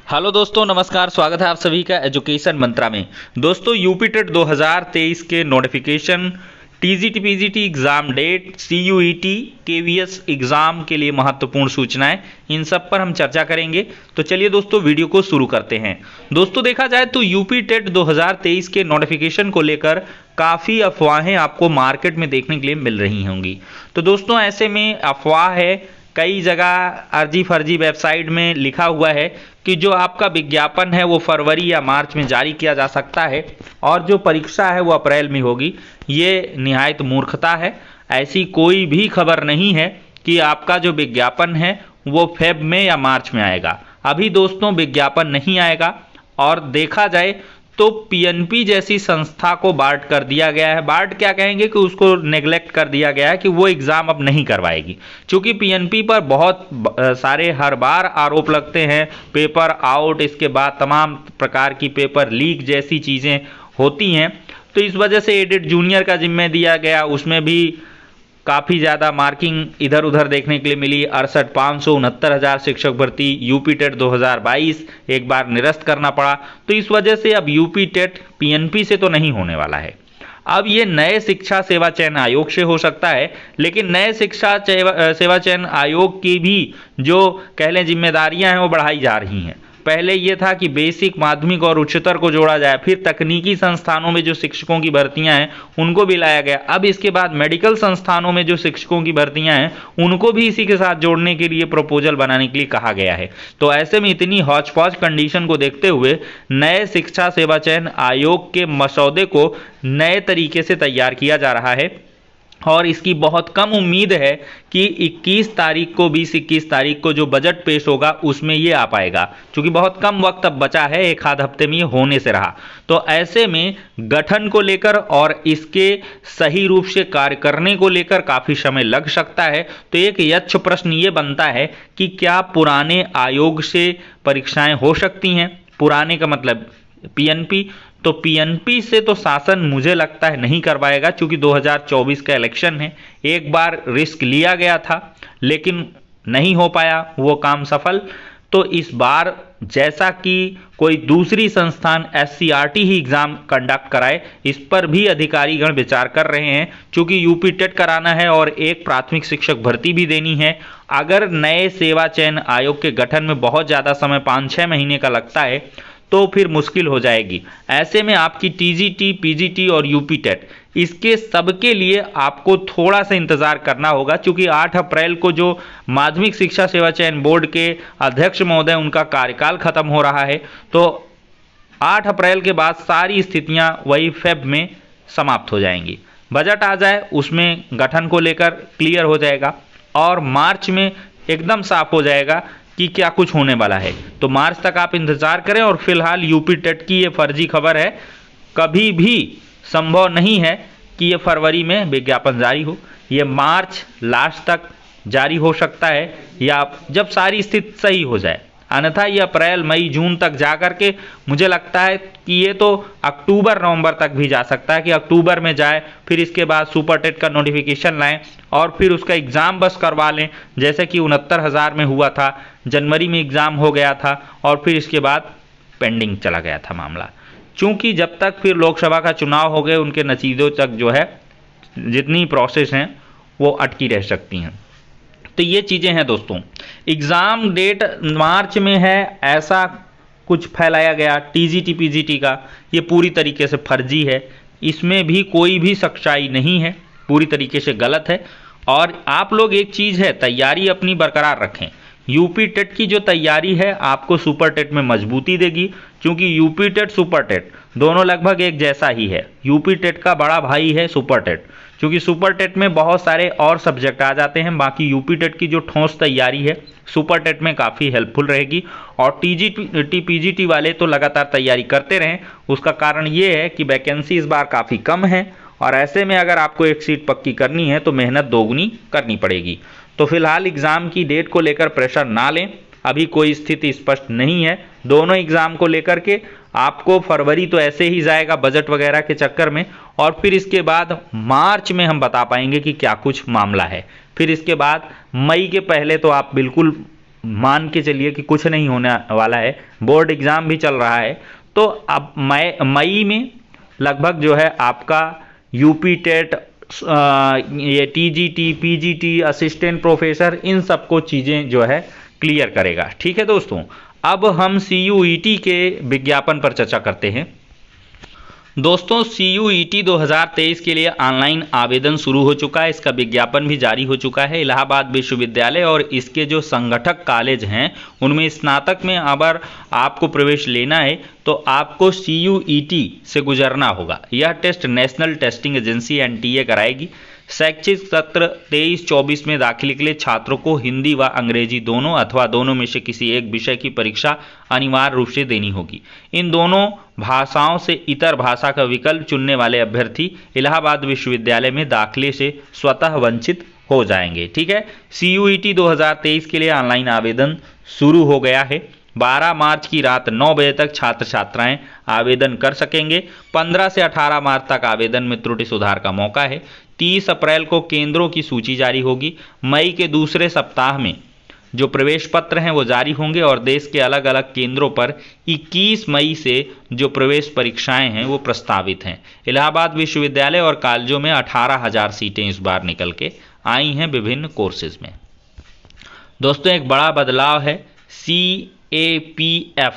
Hello दोस्तों, नमस्कार। स्वागत है आप सभी का एजुकेशन मंत्रा में। दोस्तों, यूपी टेट 2023 के notification, TGT PGT exam date, CUET KVS exam के लिए महत्वपूर्ण सूचनाएं, इन सब पर हम चर्चा करेंगे। तो चलिए दोस्तों, वीडियो को शुरू करते हैं। दोस्तों, देखा जाए तो यूपी टेट 2023 के नोटिफिकेशन को लेकर काफ़ी अफवाहें आपको मार्केट में देखने के लिए मिल रही होंगी। तो दोस्तों, ऐसे में अफवाह है, कई जगह अर्जी फर्जी वेबसाइट में लिखा हुआ है कि जो आपका विज्ञापन है वो फरवरी या मार्च में जारी किया जा सकता है और जो परीक्षा है वो अप्रैल में होगी। ये निहायत मूर्खता है। ऐसी कोई भी खबर नहीं है कि आपका जो विज्ञापन है वो फेब में या मार्च में आएगा। अभी दोस्तों विज्ञापन नहीं आएगा और देखा जाए तो पीएनपी जैसी संस्था को बार्ड कर दिया गया है। बार्ड क्या कहेंगे कि उसको नेग्लेक्ट कर दिया गया है कि वो एग्ज़ाम अब नहीं करवाएगी, क्योंकि पीएनपी पर बहुत सारे हर बार आरोप लगते हैं, पेपर आउट, इसके बाद तमाम प्रकार की पेपर लीक जैसी चीज़ें होती हैं। तो इस वजह से एडिट जूनियर का जिम्मे दिया गया, उसमें भी काफ़ी ज़्यादा मार्किंग इधर उधर देखने के लिए मिली। 68,569 शिक्षक भर्ती यूपी टेट 2022 एक बार निरस्त करना पड़ा। तो इस वजह से अब यूपी टेट पीएनपी से तो नहीं होने वाला है। अब ये नए शिक्षा सेवा चयन आयोग से हो सकता है, लेकिन नए शिक्षा सेवा चयन आयोग की भी जो कह लें जिम्मेदारियां हैं वो बढ़ाई जा रही हैं। पहले ये था कि बेसिक, माध्यमिक और उच्चतर को जोड़ा जाए, फिर तकनीकी संस्थानों में जो शिक्षकों की भर्तियां हैं उनको भी लाया गया। अब इसके बाद मेडिकल संस्थानों में जो शिक्षकों की भर्तियां हैं उनको भी इसी के साथ जोड़ने के लिए प्रपोजल बनाने के लिए कहा गया है। तो ऐसे में इतनी हौच पौच कंडीशन को देखते हुए नए शिक्षा सेवा चयन आयोग के मसौदे को नए तरीके से तैयार किया जा रहा है और इसकी बहुत कम उम्मीद है कि 21 तारीख को 20-21 तारीख को जो बजट पेश होगा उसमें ये आ पाएगा, क्योंकि बहुत कम वक्त अब बचा है, एक आध हफ्ते में ये होने से रहा। तो ऐसे में गठन को लेकर और इसके सही रूप से कार्य करने को लेकर काफ़ी समय लग सकता है। तो एक यक्ष प्रश्न ये बनता है कि क्या पुराने आयोग से परीक्षाएं हो सकती हैं? पुराने का मतलब पीएनपी। तो पीएनपी से तो शासन मुझे लगता है नहीं करवाएगा, क्योंकि 2024 का इलेक्शन है। एक बार रिस्क लिया गया था लेकिन नहीं हो पाया वो काम सफल। तो इस बार जैसा कि कोई दूसरी संस्थान एससीईआरटी ही एग्ज़ाम कंडक्ट कराए, इस पर भी अधिकारीगण विचार कर रहे हैं, क्योंकि यूपी टेट कराना है और एक प्राथमिक शिक्षक भर्ती भी देनी है। अगर नए सेवा चयन आयोग के गठन में बहुत ज़्यादा समय 5-6 महीने का लगता है तो फिर मुश्किल हो जाएगी। ऐसे में आपकी टीजीटी, पीजीटी और यूपी टेट, इसके सबके लिए आपको थोड़ा सा इंतज़ार करना होगा, क्योंकि 8 अप्रैल को जो माध्यमिक शिक्षा सेवा चयन बोर्ड के अध्यक्ष महोदय उनका कार्यकाल खत्म हो रहा है। तो 8 अप्रैल के बाद सारी स्थितियां वही फेब में समाप्त हो जाएंगी। बजट आ जाए उसमें गठन को लेकर क्लियर हो जाएगा और मार्च में एकदम साफ हो जाएगा कि क्या कुछ होने वाला है। तो मार्च तक आप इंतज़ार करें। और फिलहाल यूपी टेट की ये फर्जी खबर है, कभी भी संभव नहीं है कि ये फरवरी में विज्ञापन जारी हो। ये मार्च लास्ट तक जारी हो सकता है या जब सारी स्थिति सही हो जाए, अन्यथा ये अप्रैल, मई, जून तक जा कर के मुझे लगता है कि ये तो अक्टूबर, नवंबर तक भी जा सकता है कि अक्टूबर में जाए, फिर इसके बाद सुपर टेट का नोटिफिकेशन लाएं और फिर उसका एग्ज़ाम बस करवा लें, जैसे कि 69,000 में हुआ था। जनवरी में एग्ज़ाम हो गया था और फिर इसके बाद पेंडिंग चला गया था मामला, क्योंकि जब तक फिर लोकसभा का चुनाव हो गए उनके नतीजों तक जो है जितनी प्रोसेस हैं वो अटकी रह सकती हैं। तो ये चीज़ें हैं दोस्तों। एग्ज़ाम डेट मार्च में है ऐसा कुछ फैलाया गया टीजीटी पीजीटी का, ये पूरी तरीके से फर्जी है। इसमें भी कोई भी सच्चाई नहीं है, पूरी तरीके से गलत है। और आप लोग एक चीज़ है, तैयारी अपनी बरकरार रखें। यूपी टेट की जो तैयारी है आपको सुपर टेट में मजबूती देगी, क्योंकि यूपी टेट, सुपर टेट दोनों लगभग एक जैसा ही है। यूपी टेट का बड़ा भाई है सुपर टेट, क्योंकि सुपर टेट में बहुत सारे और सब्जेक्ट आ जाते हैं। बाकी यूपी टेट की जो ठोस तैयारी है सुपर टेट में काफ़ी हेल्पफुल रहेगी। और टीजीटी पीजीटी वाले तो लगातार तैयारी करते रहें। उसका कारण ये है कि वैकेंसी इस बार काफ़ी कम है और ऐसे में अगर आपको एक सीट पक्की करनी है तो मेहनत दोगुनी करनी पड़ेगी। तो फिलहाल एग्ज़ाम की डेट को लेकर प्रेशर ना लें, अभी कोई स्थिति स्पष्ट नहीं है दोनों एग्ज़ाम को लेकर के। आपको फरवरी तो ऐसे ही जाएगा बजट वगैरह के चक्कर में, और फिर इसके बाद मार्च में हम बता पाएंगे कि क्या कुछ मामला है। फिर इसके बाद मई के पहले तो आप बिल्कुल मान के चलिए कि कुछ नहीं होने वाला है, बोर्ड एग्ज़ाम भी चल रहा है, तो अब मई में लगभग जो है आपका यूपी टेट, ये टीजीटी, पीजीटी, असिस्टेंट प्रोफेसर, इन सबको चीज़ें जो है क्लियर करेगा। ठीक है दोस्तों, अब हम सीयूईटी के विज्ञापन पर चर्चा करते हैं। दोस्तों, सीयूईटी 2023 के लिए ऑनलाइन आवेदन शुरू हो चुका है, इसका विज्ञापन भी जारी हो चुका है। इलाहाबाद विश्वविद्यालय और इसके जो संगठक कॉलेज हैं उनमें स्नातक में अगर आपको प्रवेश लेना है तो आपको सीयूईटी से गुजरना होगा। यह test national testing agency NTA कराएगी। शैक्षिक सत्र 23-24 में दाखिले के लिए छात्रों को हिंदी व अंग्रेजी दोनों अथवा दोनों में से किसी एक विषय की परीक्षा अनिवार्य रूप से देनी होगी। इन दोनों भाषाओं से इतर भाषा का विकल्प चुनने वाले अभ्यर्थी इलाहाबाद विश्वविद्यालय में दाखिले से स्वतः वंचित हो जाएंगे। ठीक है, सीयूईटी 2023 के लिए ऑनलाइन आवेदन शुरू हो गया है। 12 मार्च की रात 9 बजे तक छात्र छात्राएं आवेदन कर सकेंगे। 15 से 18 मार्च तक आवेदन में त्रुटि सुधार का मौका है। 30 अप्रैल को केंद्रों की सूची जारी होगी। मई के दूसरे सप्ताह में जो प्रवेश पत्र हैं वो जारी होंगे और देश के अलग अलग केंद्रों पर 21 मई से जो प्रवेश परीक्षाएं हैं वो प्रस्तावित हैं। इलाहाबाद विश्वविद्यालय और कॉलेजों में 18,000 सीटें इस बार निकल के आई हैं विभिन्न कोर्सेज में। दोस्तों, एक बड़ा बदलाव है, CAPF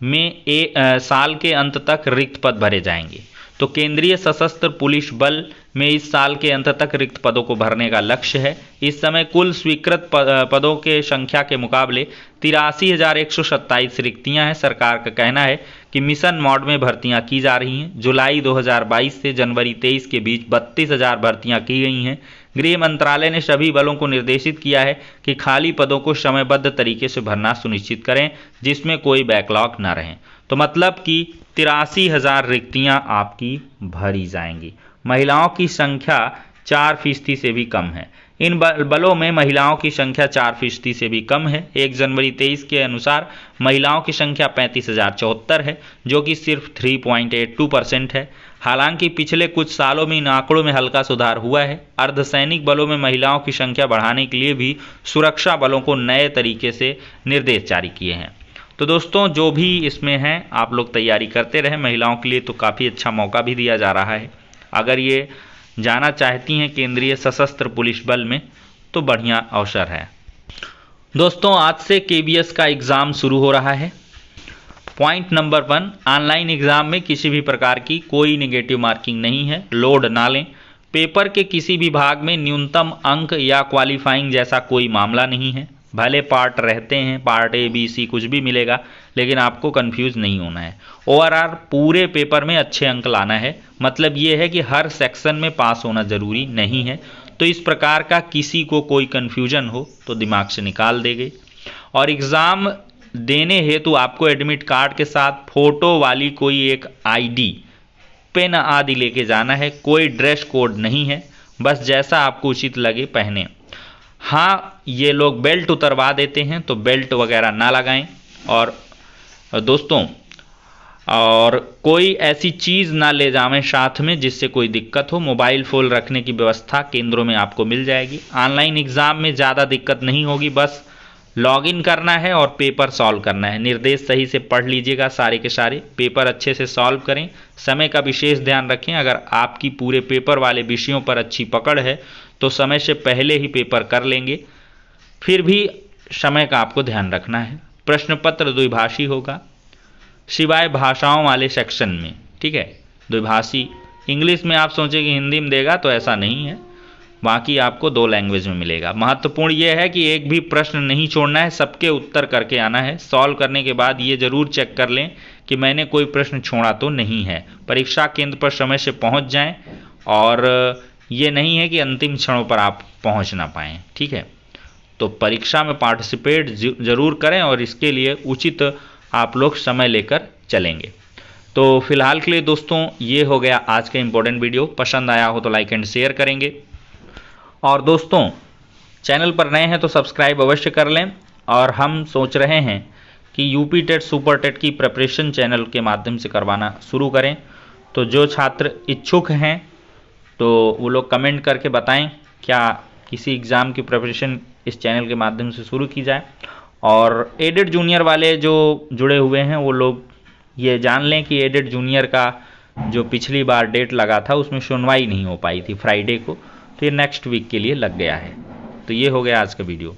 में साल के अंत तक रिक्त पद भरे जाएंगे। तो केंद्रीय सशस्त्र पुलिस बल में इस साल के अंत तक रिक्त पदों को भरने का लक्ष्य है। इस समय कुल स्वीकृत पदों के संख्या के मुकाबले 83,127 रिक्तियां हैं। सरकार का कहना है कि मिशन मोड में भर्तियां की जा रही हैं। जुलाई 2022 से जनवरी 23 के बीच 32,000 भर्तियां की गई हैं। गृह मंत्रालय ने सभी बलों को निर्देशित किया है कि खाली पदों को समयबद्ध तरीके से भरना सुनिश्चित करें, जिसमें कोई बैकलॉग न रहे। तो मतलब कि 83,000 रिक्तियां आपकी भरी जाएंगी। महिलाओं की संख्या 4% से भी कम है। इन बलों में महिलाओं की संख्या 4% से भी कम है। 1 जनवरी 23 के अनुसार महिलाओं की संख्या 35,074 है, जो कि सिर्फ 3.82% है। हालांकि पिछले कुछ सालों में इन आंकड़ों में हल्का सुधार हुआ है। अर्धसैनिक बलों में महिलाओं की संख्या बढ़ाने के लिए भी सुरक्षा बलों को नए तरीके से निर्देश जारी किए हैं। तो दोस्तों, जो भी इसमें हैं आप लोग तैयारी करते रहें। महिलाओं के लिए तो काफ़ी अच्छा मौका भी दिया जा रहा है। अगर ये जाना चाहती हैं केंद्रीय सशस्त्र पुलिस बल में तो बढ़िया अवसर है। दोस्तों, आज से KBS का एग्ज़ाम शुरू हो रहा है। पॉइंट नंबर 1, ऑनलाइन एग्ज़ाम में किसी भी प्रकार की कोई नेगेटिव मार्किंग नहीं है, लोड ना लें। पेपर के किसी भी भाग में न्यूनतम अंक या क्वालिफाइंग जैसा कोई मामला नहीं है। भले पार्ट रहते हैं, पार्ट A, B, C कुछ भी मिलेगा, लेकिन आपको कंफ्यूज नहीं होना है। ओवरऑल पूरे पेपर में अच्छे अंक लाना है। मतलब ये है कि हर सेक्शन में पास होना ज़रूरी नहीं है। तो इस प्रकार का किसी को कोई कन्फ्यूजन हो तो दिमाग से निकाल देंगे। और एग्ज़ाम देने हेतु आपको एडमिट कार्ड के साथ फ़ोटो वाली कोई एक ID, पेन आदि लेके जाना है। कोई ड्रेस कोड नहीं है, बस जैसा आपको उचित लगे पहने। हाँ, ये लोग बेल्ट उतरवा देते हैं तो बेल्ट वगैरह ना लगाएं। और दोस्तों, और कोई ऐसी चीज़ ना ले जावें साथ में जिससे कोई दिक्कत हो। मोबाइल फ़ोन रखने की व्यवस्था केंद्रों में आपको मिल जाएगी। ऑनलाइन एग्ज़ाम में ज़्यादा दिक्कत नहीं होगी, बस लॉगिन करना है और पेपर सॉल्व करना है। निर्देश सही से पढ़ लीजिएगा, सारे के सारे पेपर अच्छे से सॉल्व करें। समय का विशेष ध्यान रखें। अगर आपकी पूरे पेपर वाले विषयों पर अच्छी पकड़ है तो समय से पहले ही पेपर कर लेंगे। फिर भी समय का आपको ध्यान रखना है। प्रश्न पत्र द्विभाषी होगा, सिवाय भाषाओं वाले सेक्शन में। ठीक है, द्विभाषी। इंग्लिश में आप सोचें कि हिंदी में देगा, तो ऐसा नहीं है। बाकी आपको 2 लैंग्वेज में मिलेगा। महत्वपूर्ण यह है कि एक भी प्रश्न नहीं छोड़ना है, सबके उत्तर करके आना है। सॉल्व करने के बाद ये ज़रूर चेक कर लें कि मैंने कोई प्रश्न छोड़ा तो नहीं है। परीक्षा केंद्र पर समय से पहुंच जाएं और ये नहीं है कि अंतिम क्षणों पर आप पहुंच ना पाएँ। ठीक है, तो परीक्षा में पार्टिसिपेट ज़रूर करें और इसके लिए उचित आप लोग समय लेकर चलेंगे। तो फिलहाल के लिए दोस्तों, ये हो गया आज का इम्पोर्टेंट वीडियो। पसंद आया हो तो लाइक एंड शेयर करेंगे। और दोस्तों, चैनल पर नए हैं तो सब्सक्राइब अवश्य कर लें। और हम सोच रहे हैं कि यूपी टेट सुपर टेट की प्रिपरेशन चैनल के माध्यम से करवाना शुरू करें। तो जो छात्र इच्छुक हैं तो वो लोग कमेंट करके बताएं क्या किसी एग्ज़ाम की प्रिपरेशन इस चैनल के माध्यम से शुरू की जाए। और एडेड जूनियर वाले जो जुड़े हुए हैं वो लोग ये जान लें कि एडेड जूनियर का जो पिछली बार डेट लगा था उसमें सुनवाई नहीं हो पाई थी फ्राइडे को, तो ये नेक्स्ट वीक के लिए लग गया है। तो ये हो गया आज का वीडियो।